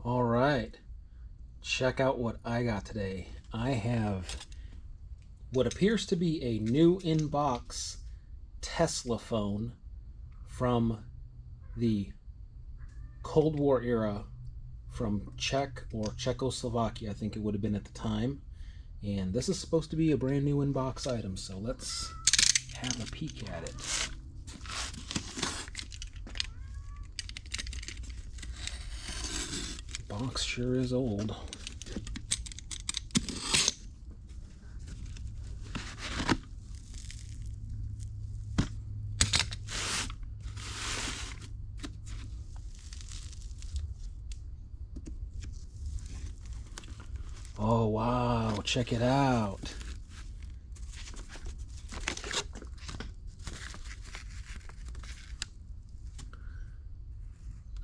All right, check out what I got today. I have what appears to be a new in-box Tesla phone from the Cold War era, from Czech or Czechoslovakia, I think it would have been at the time. And this is supposed to be a brand new in-box item, so let's have a peek at it. Box sure is old. Oh wow, check it out.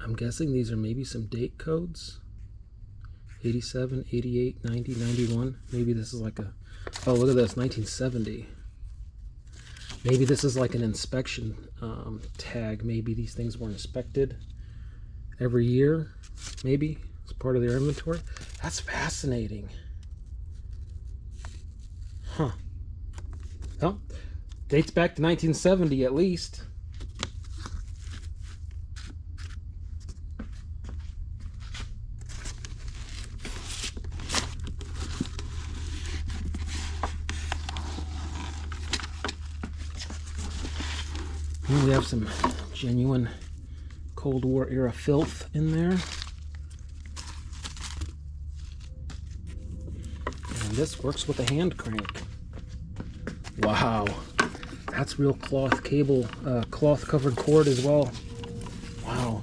I'm guessing these are maybe some date codes. 87, 88, 90, 91. Maybe this is like a, oh look at this, 1970. Maybe this is like an inspection tag. Maybe these things were inspected every year. Maybe it's part of their inventory. That's fascinating. Huh. Well, dates back to 1970 at least. We have some genuine Cold War era filth in there. And this works with a hand crank. Wow, that's real cloth cable, cloth covered cord as well. Wow,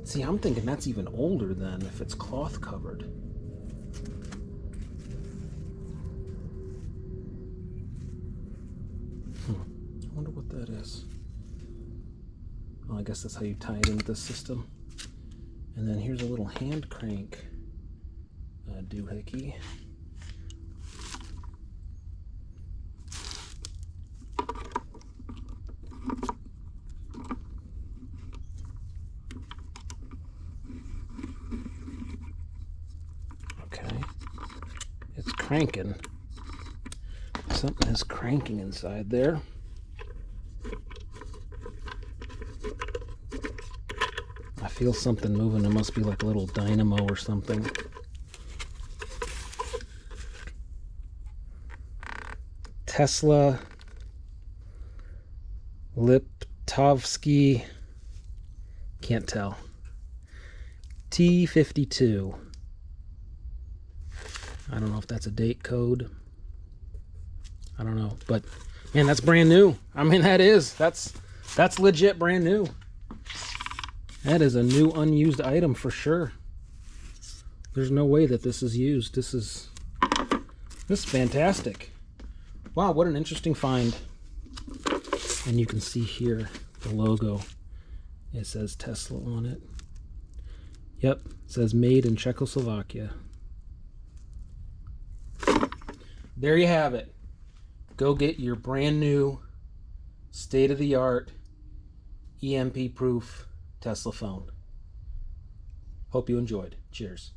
see, I'm thinking that's even older than if it's cloth covered. I wonder what that is. Well, I guess that's how you tie it into the system. And then here's a little hand crank doohickey. Okay, it's cranking. Something is cranking inside there. I feel something moving. It must be like a little dynamo or something. Tesla Liptovsky, can't tell. T52. I don't know if that's a date code. I don't know, but man, that's brand new. I mean, that's legit brand new. That is a new unused item for sure. There's no way that this is used. This is fantastic. Wow, what an interesting find. And you can see here the logo. It says Tesla on it. Yep, it says made in Czechoslovakia. There you have it. Go get your brand new, state-of-the-art, EMP-proof Tesla phone. Hope you enjoyed. Cheers.